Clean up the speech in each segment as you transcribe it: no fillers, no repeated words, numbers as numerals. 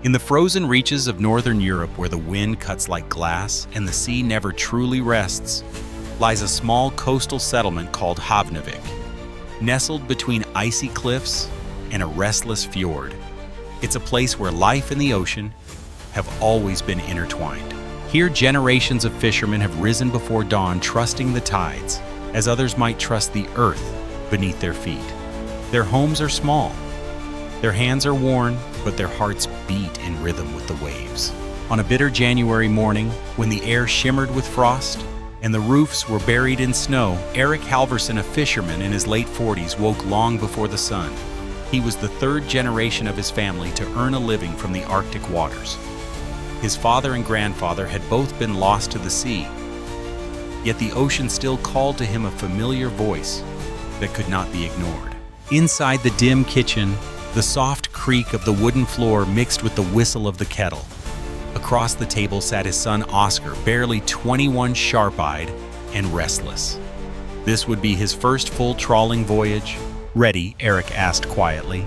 In the frozen reaches of northern Europe, where the wind cuts like glass and the sea never truly rests, lies a small coastal settlement called Havnevik. Nestled between icy cliffs and a restless fjord, it's a place where life and the ocean have always been intertwined. Here, generations of fishermen have risen before dawn, trusting the tides, as others might trust the earth beneath their feet. Their homes are small, their hands are worn, but their hearts beat in rhythm with the waves. On a bitter January morning, when the air shimmered with frost and the roofs were buried in snow, Eric Halverson, a fisherman in his late 40s, woke long before the sun. He was the third generation of his family to earn a living from the Arctic waters. His father and grandfather had both been lost to the sea, yet the ocean still called to him a familiar voice that could not be ignored. Inside the dim kitchen, the soft creak of the wooden floor mixed with the whistle of the kettle. Across the table sat his son Oscar, barely 21, sharp-eyed and restless. This would be his first full trawling voyage. "Ready?" Eric asked quietly.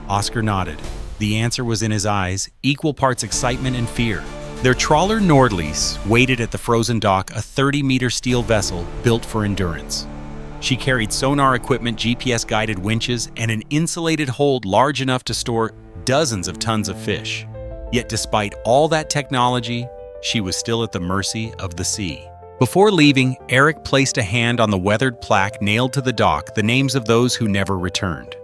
Oscar nodded. The answer was in his eyes, equal parts excitement and fear. Their trawler Nordlys waited at the frozen dock, a 30-meter steel vessel built for endurance. She carried sonar equipment, GPS-guided winches, and an insulated hold large enough to store dozens of tons of fish. Yet despite all that technology, she was still at the mercy of the sea. Before leaving, Eric placed a hand on the weathered plaque nailed to the dock, the names of those who never returned.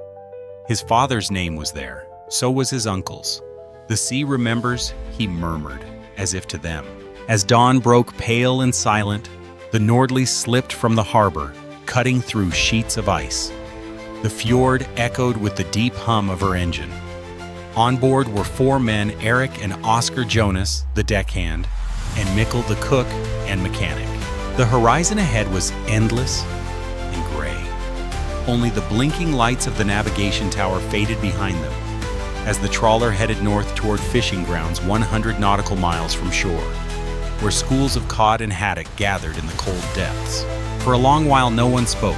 His father's name was there. So was his uncle's. "The sea remembers," he murmured, as if to them. As dawn broke pale and silent, the Nordlys slipped from the harbor, cutting through sheets of ice. The fjord echoed with the deep hum of her engine. On board were 4 men, Eric and Oscar Jonas, the deckhand, and Mikkel, the cook and mechanic. The horizon ahead was endless and gray. Only the blinking lights of the navigation tower faded behind them, as the trawler headed north toward fishing grounds 100 nautical miles from shore, where schools of cod and haddock gathered in the cold depths. For a long while no one spoke.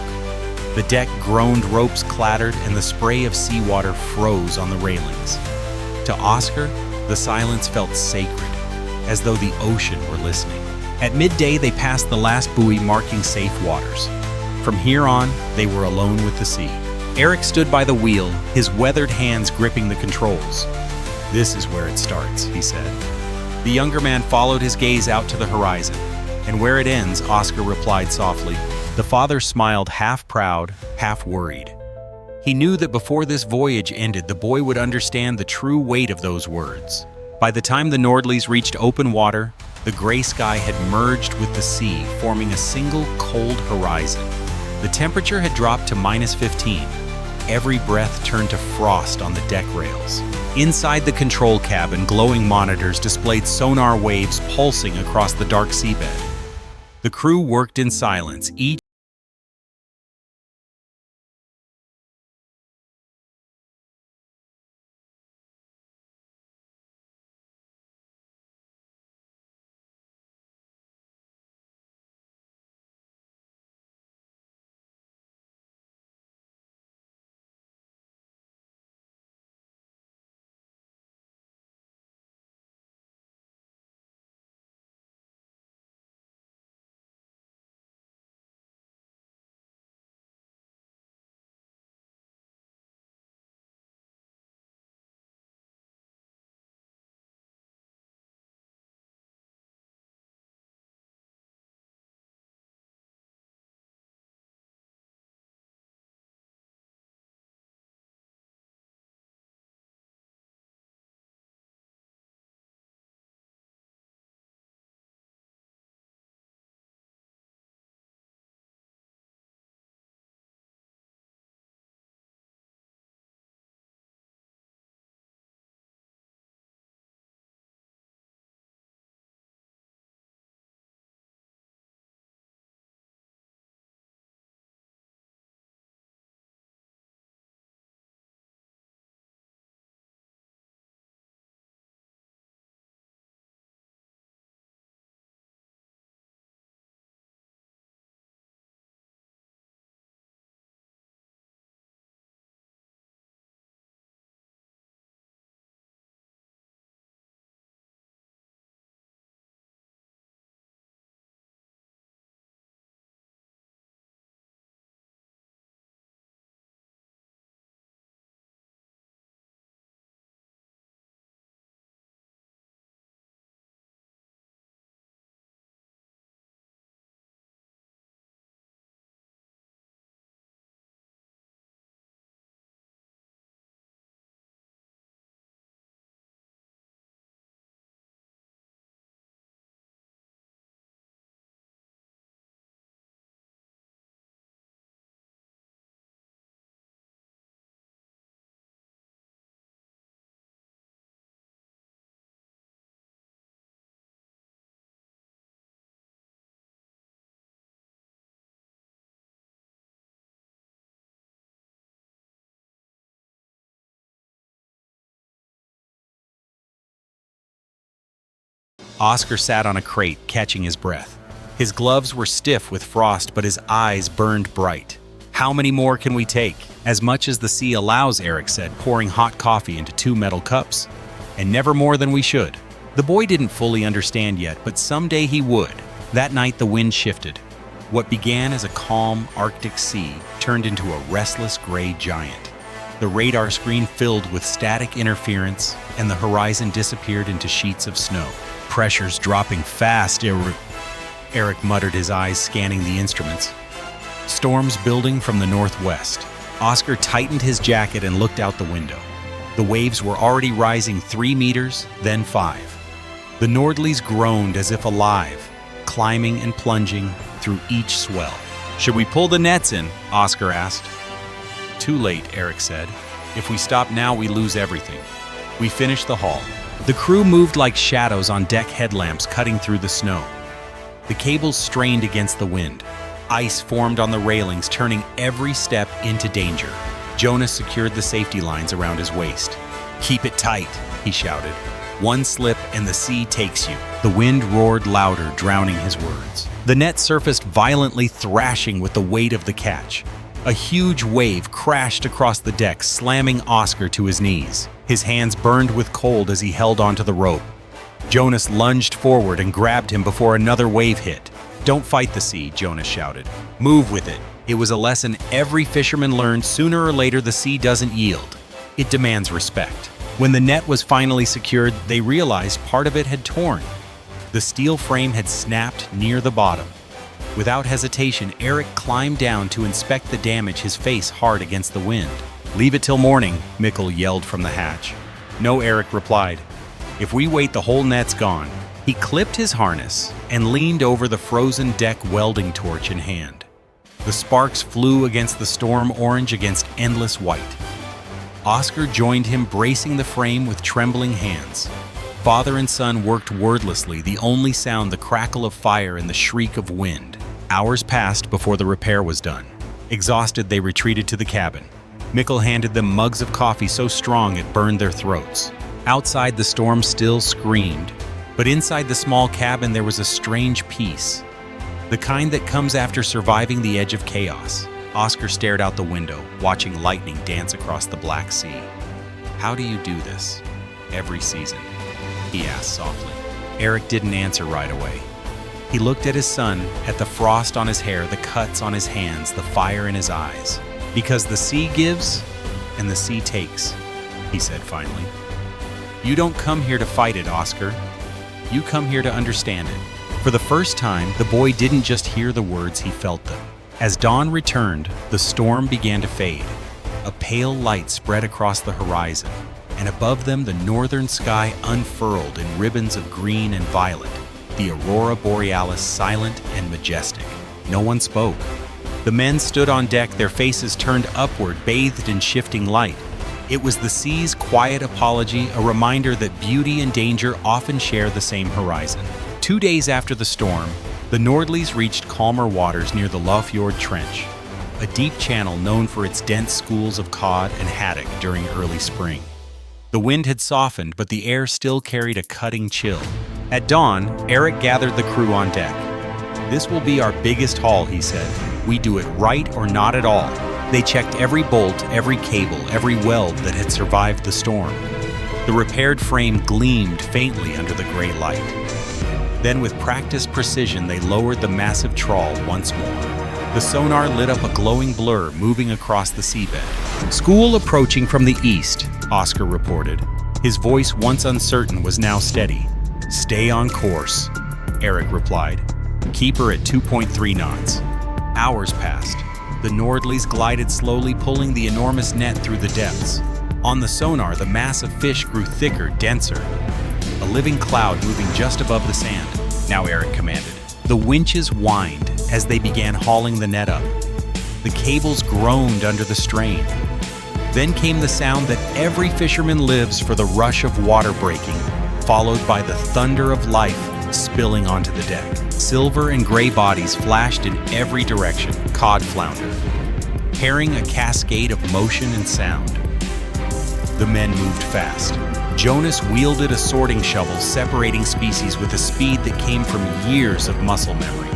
The deck groaned, ropes clattered, and the spray of seawater froze on the railings. To Oscar, the silence felt sacred, as though the ocean were listening. At midday they passed the last buoy, marking safe waters. From here on, they were alone with the sea. Eric stood by the wheel, his weathered hands gripping the controls. "This is where it starts," he said. The younger man followed his gaze out to the horizon. "And where it ends," Oscar replied softly. The father smiled, half proud, half worried. He knew that before this voyage ended, the boy would understand the true weight of those words. By the time the Nordlys reached open water, the gray sky had merged with the sea, forming a single cold horizon. The temperature had dropped to -15. Every breath turned to frost on the deck rails. Inside the control cabin, glowing monitors displayed sonar waves pulsing across the dark seabed. The crew worked in silence, each Oscar sat on a crate, catching his breath. His gloves were stiff with frost, but his eyes burned bright. "How many more can we take?" "As much as the sea allows," Eric said, pouring hot coffee into 2 metal cups. "And never more than we should." The boy didn't fully understand yet, but someday he would. That night the wind shifted. What began as a calm Arctic sea turned into a restless gray giant. The radar screen filled with static interference, and the horizon disappeared into sheets of snow. "Pressure's dropping fast," Eric muttered, his eyes scanning the instruments. Storms building from the northwest. Oscar tightened his jacket and looked out the window. The waves were already rising 3 meters, then 5. The Nordlies groaned as if alive, climbing and plunging through each swell. "Should we pull the nets in?" Oscar asked. "Too late," Eric said. "If we stop now, we lose everything." We finished the haul. The crew moved like shadows on deck headlamps cutting through the snow. The cables strained against the wind. Ice formed on the railings, turning every step into danger. Jonas secured the safety lines around his waist. "Keep it tight," he shouted. "One slip and the sea takes you." The wind roared louder, drowning his words. The net surfaced violently, thrashing with the weight of the catch. A huge wave crashed across the deck, slamming Oscar to his knees. His hands burned with cold as he held onto the rope. Jonas lunged forward and grabbed him before another wave hit. "Don't fight the sea," Jonas shouted. "Move with it." It was a lesson every fisherman learned: sooner or later the sea doesn't yield. It demands respect. When the net was finally secured, they realized part of it had torn. The steel frame had snapped near the bottom. Without hesitation, Eric climbed down to inspect the damage, his face hard against the wind. "Leave it till morning," Mikkel yelled from the hatch. "No," Eric replied. "If we wait, the whole net's gone." He clipped his harness and leaned over the frozen deck, welding torch in hand. The sparks flew against the storm, orange against endless white. Oscar joined him, bracing the frame with trembling hands. Father and son worked wordlessly, the only sound the crackle of fire and the shriek of wind. Hours passed before the repair was done. Exhausted, they retreated to the cabin. Mikkel handed them mugs of coffee so strong it burned their throats. Outside, the storm still screamed, but inside the small cabin there was a strange peace, the kind that comes after surviving the edge of chaos. Oscar stared out the window, watching lightning dance across the Black Sea. "How do you do this every season?" he asked softly. Eric didn't answer right away. He looked at his son, at the frost on his hair, the cuts on his hands, the fire in his eyes. "Because the sea gives and the sea takes," he said finally. "You don't come here to fight it, Oscar. You come here to understand it." For the first time, the boy didn't just hear the words, he felt them. As dawn returned, the storm began to fade. A pale light spread across the horizon, and above them the northern sky unfurled in ribbons of green and violet, the aurora borealis silent and majestic. No one spoke. The men stood on deck, their faces turned upward, bathed in shifting light. It was the sea's quiet apology, a reminder that beauty and danger often share the same horizon. 2 days after the storm, the Nordlies reached calmer waters near the Lofjord Trench, a deep channel known for its dense schools of cod and haddock during early spring. The wind had softened, but the air still carried a cutting chill. At dawn, Eric gathered the crew on deck. "This will be our biggest haul," he said. "We do it right or not at all." They checked every bolt, every cable, every weld that had survived the storm. The repaired frame gleamed faintly under the gray light. Then, with practiced precision, they lowered the massive trawl once more. The sonar lit up a glowing blur moving across the seabed. "School approaching from the east," Oscar reported. His voice, once uncertain, was now steady. "Stay on course," Eric replied. "Keep her at 2.3 knots. Hours passed. The Nordlies glided slowly, pulling the enormous net through the depths. On the sonar, the mass of fish grew thicker, denser. A living cloud moving just above the sand. "Now," Eric commanded. The winches whined as they began hauling the net up. The cables groaned under the strain. Then came the sound that every fisherman lives for, the rush of water breaking, followed by the thunder of life spilling onto the deck. Silver and gray bodies flashed in every direction, cod flounder, herring a cascade of motion and sound. The men moved fast. Jonas wielded a sorting shovel, separating species with a speed that came from years of muscle memory.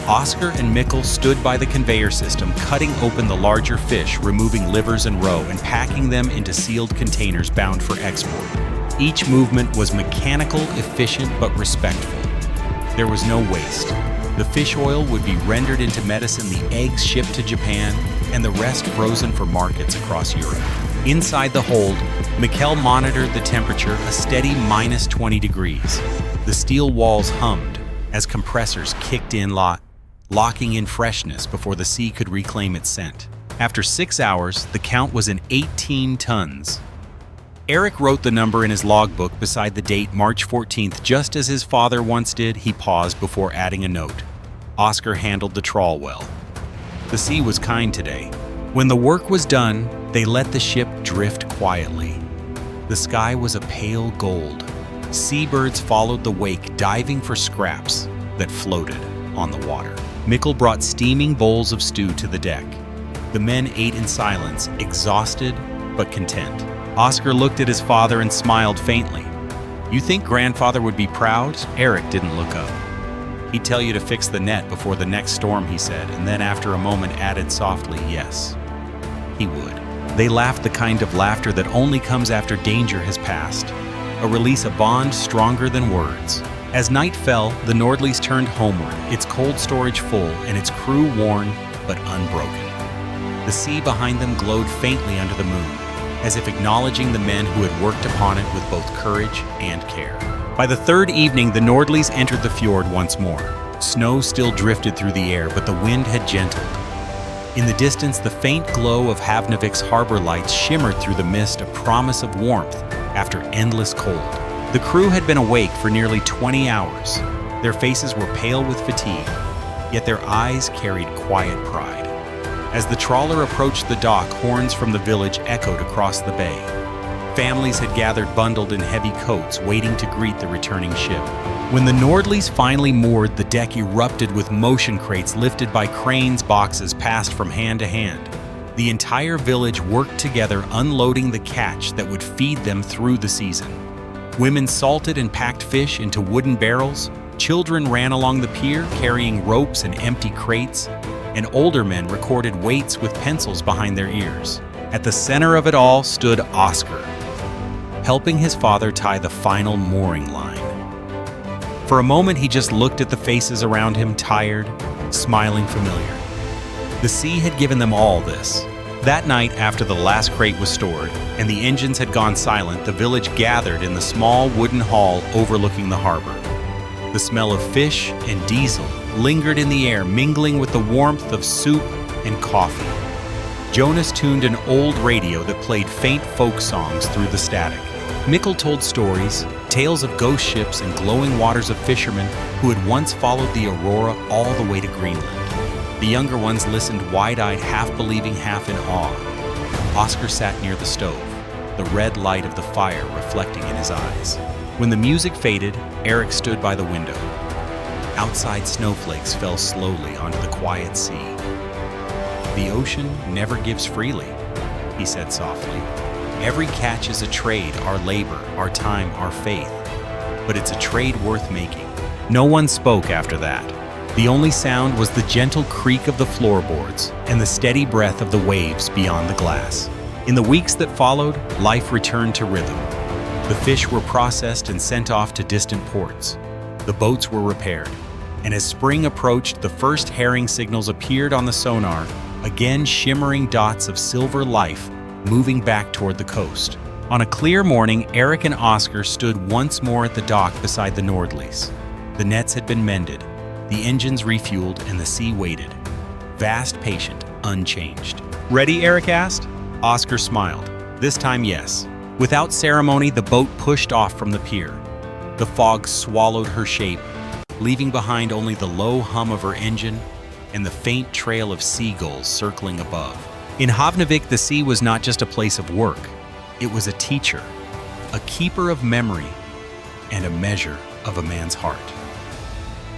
Oscar and Mikkel stood by the conveyor system, cutting open the larger fish, removing livers and roe, and packing them into sealed containers bound for export. Each movement was mechanical, efficient, but respectful. There was no waste. The fish oil would be rendered into medicine, the eggs shipped to Japan, and the rest frozen for markets across Europe. Inside the hold, Mikkel monitored the temperature, a steady minus 20 degrees. The steel walls hummed as compressors kicked in, locking in freshness before the sea could reclaim its scent. After 6 hours, the count was in 18 tons. Eric wrote the number in his logbook beside the date March 14th, just as his father once did. He paused before adding a note. Oscar handled the trawl well. The sea was kind today. When the work was done, they let the ship drift quietly. The sky was a pale gold. Seabirds followed the wake, diving for scraps that floated on the water. Mikkel brought steaming bowls of stew to the deck. The men ate in silence, exhausted but content. Oscar looked at his father and smiled faintly. "You think grandfather would be proud?" Eric didn't look up. "He'd tell you to fix the net before the next storm," he said, and then after a moment added softly, "Yes, he would." They laughed, the kind of laughter that only comes after danger has passed, a release, a bond stronger than words. As night fell, the Nordleys turned homeward, its cold storage full and its crew worn but unbroken. The sea behind them glowed faintly under the moon, as if acknowledging the men who had worked upon it with both courage and care. By the third evening, the Nordleys entered the fjord once more. Snow still drifted through the air, but the wind had gentled. In the distance, the faint glow of Havnavik's harbor lights shimmered through the mist, a promise of warmth after endless cold. The crew had been awake for nearly 20 hours. Their faces were pale with fatigue, yet their eyes carried quiet pride. As the trawler approached the dock, horns from the village echoed across the bay. Families had gathered bundled in heavy coats, waiting to greet the returning ship. When the Nordleys finally moored, the deck erupted with motion crates lifted by cranes. Boxes passed from hand to hand. The entire village worked together, unloading the catch that would feed them through the season. Women salted and packed fish into wooden barrels. Children ran along the pier, carrying ropes and empty crates, and older men recorded weights with pencils behind their ears. At the center of it all stood Oscar, helping his father tie the final mooring line. For a moment, he just looked at the faces around him, tired, smiling familiar. The sea had given them all this. That night, after the last crate was stored and the engines had gone silent, the village gathered in the small wooden hall overlooking the harbor. The smell of fish and diesel lingered in the air, mingling with the warmth of soup and coffee. Jonas tuned an old radio that played faint folk songs through the static. Mikkel told stories, tales of ghost ships and glowing waters of fishermen who had once followed the Aurora all the way to Greenland. The younger ones listened wide-eyed, half believing, half in awe. Oscar sat near the stove, the red light of the fire reflecting in his eyes. When the music faded, Eric stood by the window. Outside, snowflakes fell slowly onto the quiet sea. "The ocean never gives freely," he said softly. "Every catch is a trade, our labor, our time, our faith. But it's a trade worth making." No one spoke after that. The only sound was the gentle creak of the floorboards and the steady breath of the waves beyond the glass. In the weeks that followed, life returned to rhythm. The fish were processed and sent off to distant ports. The boats were repaired. And as spring approached, the first herring signals appeared on the sonar, again shimmering dots of silver life moving back toward the coast. On a clear morning, Eric and Oscar stood once more at the dock beside the Nordleys. The nets had been mended, the engines refueled, and the sea waited. Vast, patient, unchanged. "Ready?" Eric asked. Oscar smiled. This time, yes. Without ceremony, the boat pushed off from the pier. The fog swallowed her shape, leaving behind only the low hum of her engine and the faint trail of seagulls circling above. In Havnavik, the sea was not just a place of work. It was a teacher, a keeper of memory, and a measure of a man's heart.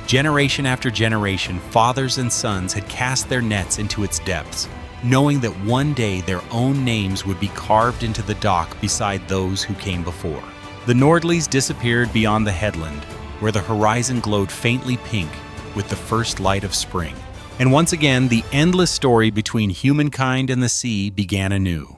Generation after generation, fathers and sons had cast their nets into its depths, knowing that one day their own names would be carved into the dock beside those who came before. The Nordleys disappeared beyond the headland, where the horizon glowed faintly pink with the first light of spring. And once again, the endless story between humankind and the sea began anew.